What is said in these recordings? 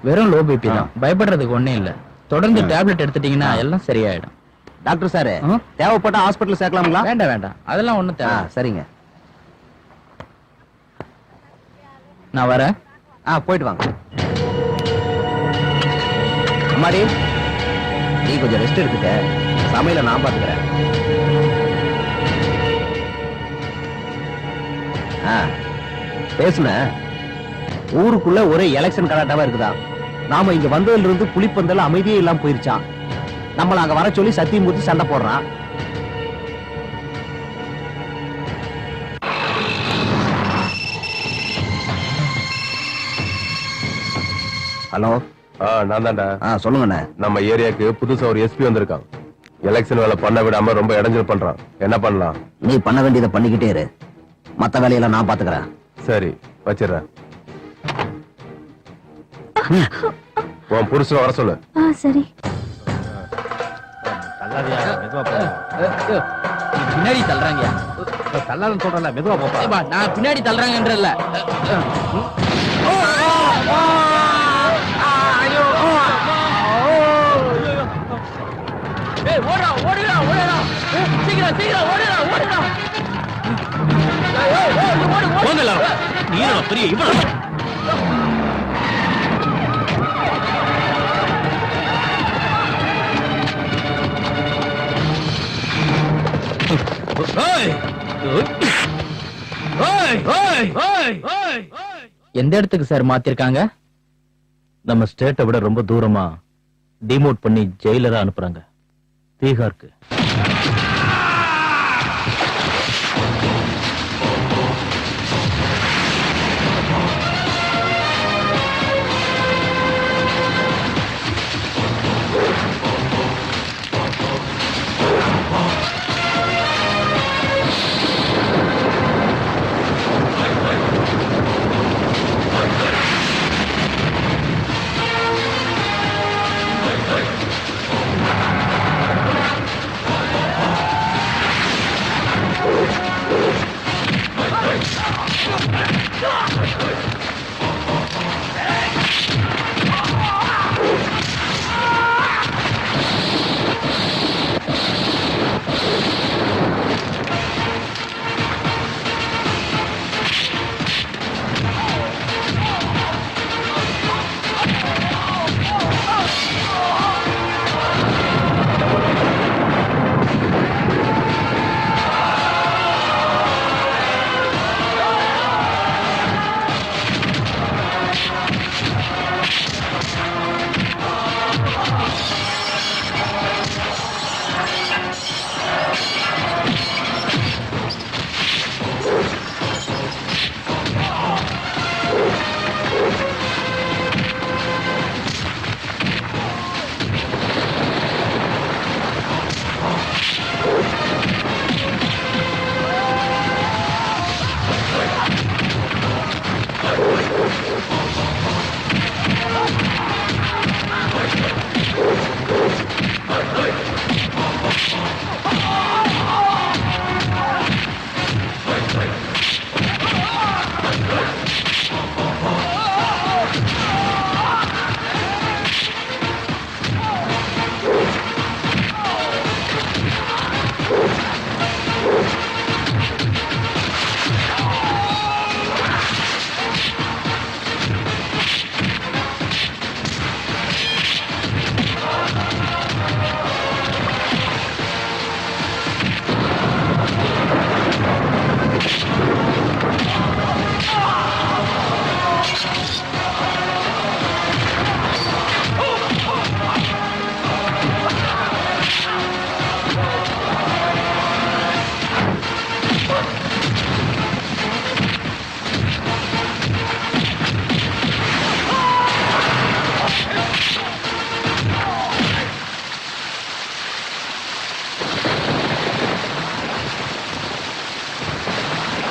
வெறும் low BP தான், பயப்படுறதுக்கு ஒண்ணே இல்ல. தொடர்ந்து டேப்லெட் எடுத்துட்டீங்கன்னா எல்லாம் சரியாயிடும். டாக்டர் சார், தேவைப்பட்ட ஹாஸ்பிட்டல் சேர்க்கலாங்களா? வேண்டாம் வேண்டாம், அதெல்லாம் ஒண்ணும் தேவை. சரிங்க, நான் வரேன். போயிட்டு வாங்க. அம்மாடி, நீ கொஞ்சம் ரெஸ்ட் எடுத்துக்க, சமையல நான் பாத்துக்கிறேன். பேசுன ஊருக்குள்ள ஒரே எலெக்ஷன் கலாட்டாவா இருக்குதா? நாம இங்க வந்ததுல இருந்து புலிப்பந்தல அமைதியே இல்லாம போயிருச்சான். நம்மள அங்க வர சொல்லி சத்தியமூர்த்தி சண்டை போடுறான். ஹலோ, நான் தான்டா. சொல்லுங்கண்ணே. நம்ம ஏரியாக்கு புதுசா ஒரு எஸ்பி வந்திருக்கான். எலெக்ஷன் வேலை பண்ண விடாம ரொம்ப இடைஞ்சல் பண்றான். என்ன பண்ணலாம்? நீ பண்ண வேண்டியதை பண்ணிக்கிட்டே இரு, மத்த வேலையெல்லாம் நான் பாத்துக்கிறேன். சரி, வச்சிடுறேன். உன் புருஷன் வர சொல்லு. சரி. பின்னாடி தள்ளுறாங்க. தள்ளாதுன்னு சொல்றல, மெதுவா போப்பா. நான் பின்னாடி தள்ளுறாங்கன்றல. ஓடுறா ஓடுறா ஓடுறா, சீக்கிரம் சீக்கிரம் ஓடுறா ஓடுறா. நீ பெரிய இவன். எந்த இடத்துக்கு சார் மாத்திருக்காங்க? நம்ம ஸ்டேட்டை விட ரொம்ப தூரமா டிமோட் பண்ணி ஜெயிலரா அனுப்புறாங்க, பீகாருக்கு.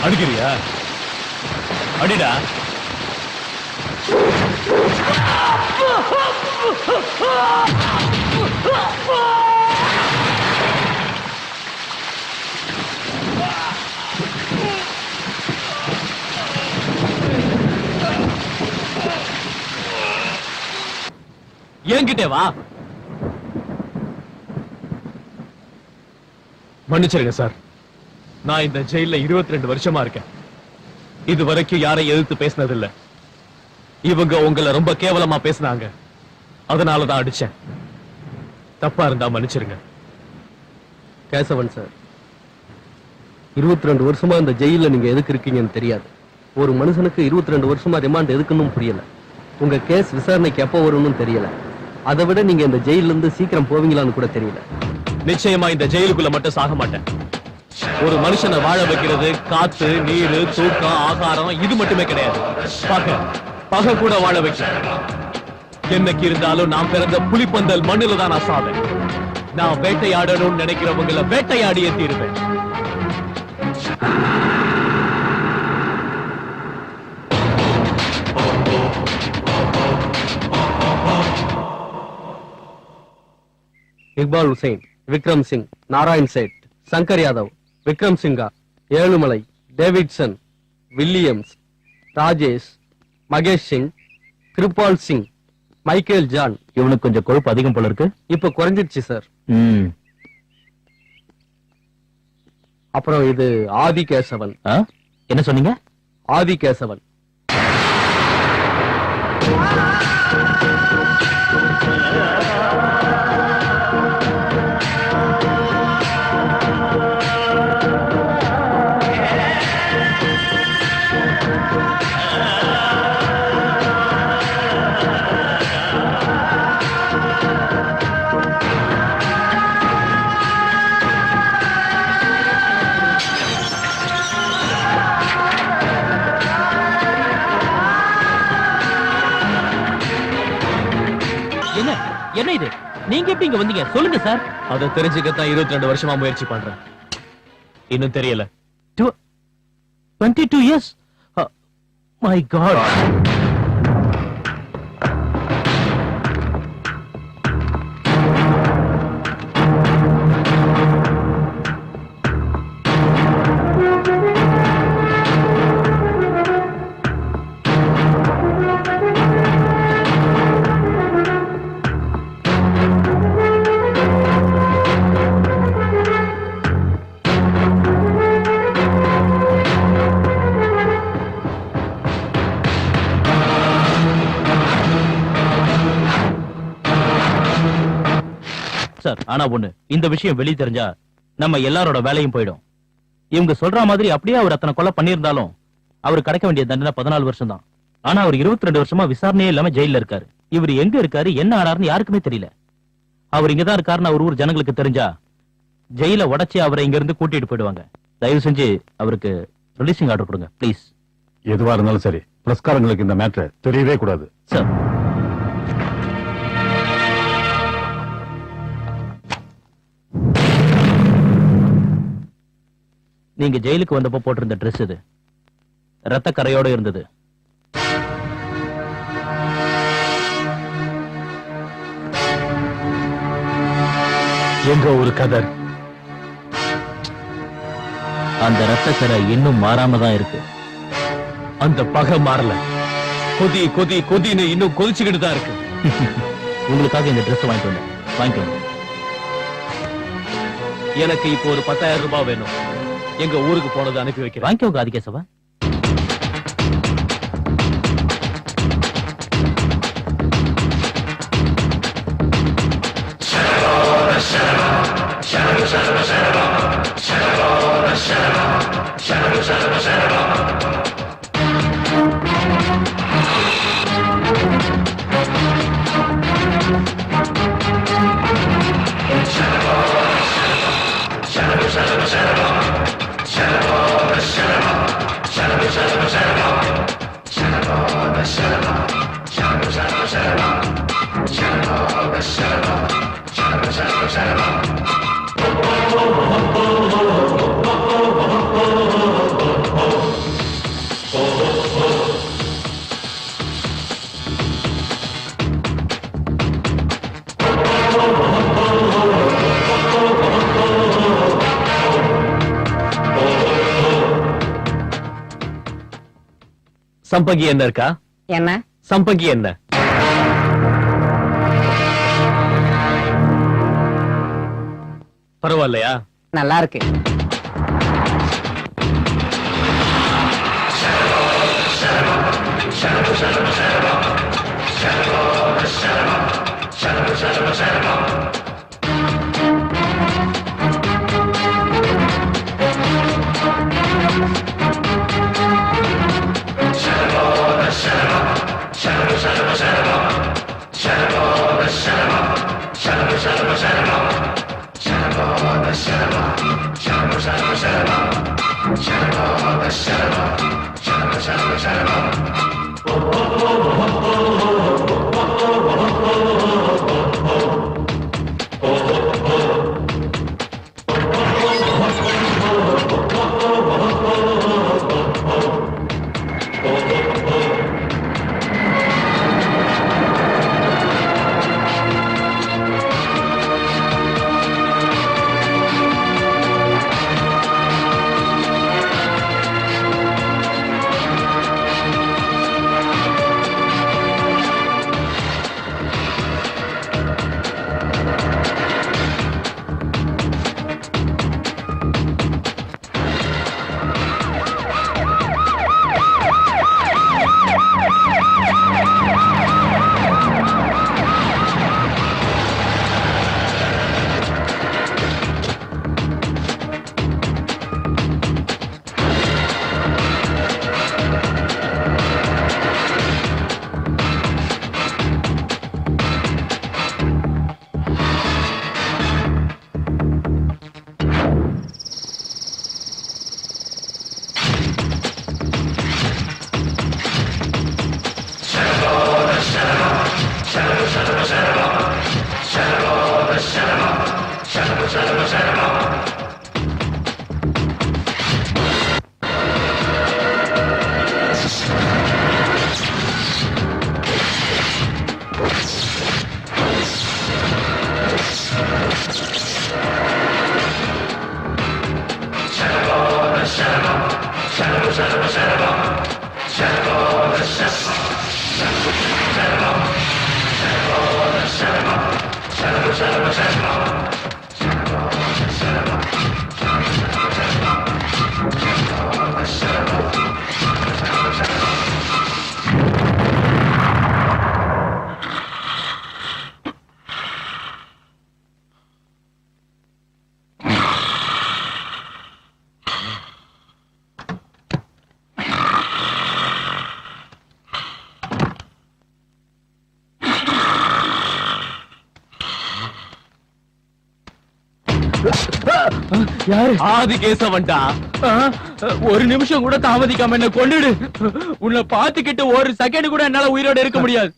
அடிக்கிறியா? அடிடா. என்கிட்ட வா. மன்னிச்சிருங்க சார், நான் இந்த ஜெயில 22 வருஷமா இருக்கேன். இது வரைக்கும் யாரையும் எதிர்த்து பேசினதில்ல. இவங்க உங்களை ரொம்ப கேவலமா பேசினாங்க, அதனாலதான் அடிச்சேன். தப்பா இருந்தா மன்னிச்சிருங்க. கேசவன் சார், 22 வருஷமா இந்த ஜெயில நீங்க எதுக்கு இருக்கீங்கன்னு தெரியாது. ஒரு மனுஷனுக்கு 22 வருஷமா ரிமாண்ட் எதுக்குன்னு புரியல. உங்க கேஸ் விசாரணைக்கு எப்போ வரும்னு தெரியல. அதை விட நீங்க இந்த ஜெயில இருந்து சீக்கிரம் போவீங்களான்னு கூட தெரியல. நிச்சயமா இந்த ஜெயிலுக்குள்ள மட்டும் சாக மாட்டேன். ஒரு மனுஷனை வாழ வைக்கிறது காத்து, நீரு, தூக்கம், ஆகாரம் இது மட்டுமே கிடையாது. பகை கூட வாழ வைக்க. என்னைக்கு இருந்தாலும் நான் பிறந்த புலிப்பந்தல் மண்ணுல தான் நான் சாவேன். நான் வேட்டையாடணும்னு நினைக்கிறவங்களை வேட்டையாடியே தீருவேன். Iqbal Hussain, Vikram Singh, Narayan Seth, Shankar Yadav, Vikram Singha, Ezhumalai, Davidson, Williams, Rajesh, Mahesh Singh, Kirpal Singh, Michael John. இவனுக்கு கொஞ்சம் கொழுப்பு அதிகம் போல இருக்கு. இப்ப குறைஞ்சிருச்சு சார். அப்புறம் இது ஆதி கேசவன். என்ன சொன்னீங்க? ஆதி கேசவன். என்ன இது? நீங்க எப்படி இங்க வந்தீங்க? சொல்லுங்க சார். அதை தெரிஞ்சுக்கத்தான் 22 வருஷமா முயற்சி பண்றேன். இன்னும் தெரியல. 22 years? My God. சார், ஆனா ஒண்ணு, இந்த விஷயம் வெளிய தெரிஞ்சா நம்ம எல்லாரோட வேலையும் போயிடும். இவங்க சொல்ற மாதிரி அப்படியே அவர் அத்தனை கொலை பண்ணியிருந்தாலும் அவர் கிடைக்க வேண்டிய தண்டனை 14 வருஷம் தான். ஆனா அவர் 22 வருஷமா விசாரணையே இல்லாம ஜெயில இருக்காரு. இவர் எங்க இருக்காரு, என்ன ஆனாருன்னு யாருக்குமே தெரியல. அவர் இங்கதான் இருக்காருன்னு அவர் ஊர் ஜனங்களுக்கு தெரிஞ்சா ஜெயில உடைச்சி அவரை இங்க இருந்து கூட்டிட்டு போயிடுவாங்க. தயவு செஞ்சு அவருக்கு ரிலீசிங் ஆர்டர் கொடுங்க ப்ளீஸ். எதுவா இருந்தாலும் சரி, பிரஸ்காரங்களுக்கு இந்த மேட்டர் தெரியவே கூடாது சார். நீங்க ஜெயிலுக்கு வந்தப்போ போட்டிருந்த ட்ரெஸ் இது ரத்த கரையோட இருந்தது. எங்க ஒரு கதர். அந்த ரத்த கரை இன்னும் மாறாம தான் இருக்கு. அந்த பகை மாறல. கொதி கொதி கொதின்னு இன்னும் கொதிச்சுக்கிட்டு தான் இருக்கு. உங்களுக்காக இந்த ட்ரெஸ் வாங்கிட்டு வந்தேன், வாங்கிக்கோங்க. எனக்கு இப்போ ஒரு 10,000 ரூபாய் வேணும். எங்க ஊருக்கு போனது அனுப்பி வைக்கிறேன். வாங்கிக்கோங்க ஆதிகேசவா. சம்பகி என்ன இருக்கா? என்ன சம்பகி என்ன? பரவாயில்லையா? நல்லா இருக்கு. யாரு? ஆதிகேசவன்டா. ஒரு நிமிஷம் கூட தாமதிக்காம என்ன கொன்னுடு. உன்னை பாத்துக்கிட்டு ஒரு செகண்ட் கூட என்னால உயிரோட இருக்க முடியாது.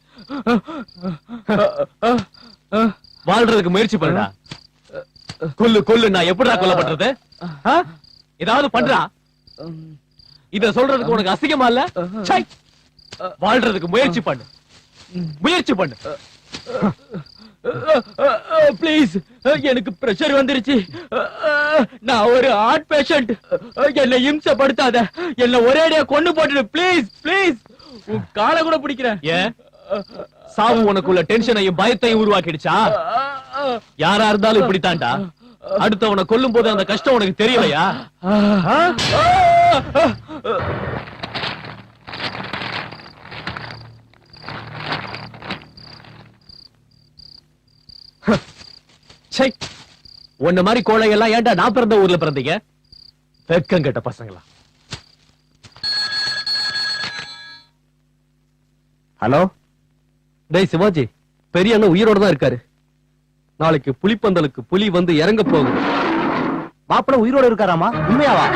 வாழ்றதுக்கு முயற்சி பண்ணுடா. கொல்லு கொல்லு, நான் எப்படிடா கொல்ல பண்றது? ஏதாவது பண்றா. இத சொல்றதுக்கு உனக்கு அசிங்கமா இல்ல? சை. வாழ்றதுக்கு முயற்சி பண்ணு, முயற்சி பண்ணு. ப்ளீஸ், எனக்கு பிரஷர் வந்துருச்சு. நான் ஒரு ஹார்ட் பேஷண்ட். என்னை இம்சப்படுத்தாத. என்ன ஒரேடியா கொண்டு போட்டுடு. ப்ளீஸ் ப்ளீஸ், உன் காலை கூட பிடிக்கிறேன். ஏன் சாவு உனக்குள்ள டென்ஷனையும் பயத்தையும் உருவாக்கிடுச்சா? யாரா இருந்தாலும் இப்படித்தான்டா. அடுத்தவனை கொல்லும் போது அந்த கஷ்டம் உனக்கு தெரியலையா? சை, உன்ன மாதிரி கோழையெல்லாம் ஏன்டா நான் பிறந்த ஊர்ல பிறந்தீங்க? வெக்கம் கெட்ட பசங்களா. ஹலோ, டேய் சிவாஜி, பெரிய அண்ணன் உயிரோட தான் இருக்காரு. நாளைக்கு புலிப்பந்தலுக்கு புலி வந்து இறங்க போகுது. மாப்பிள்ள உயிரோட இருக்காராமா? உண்மையாவா?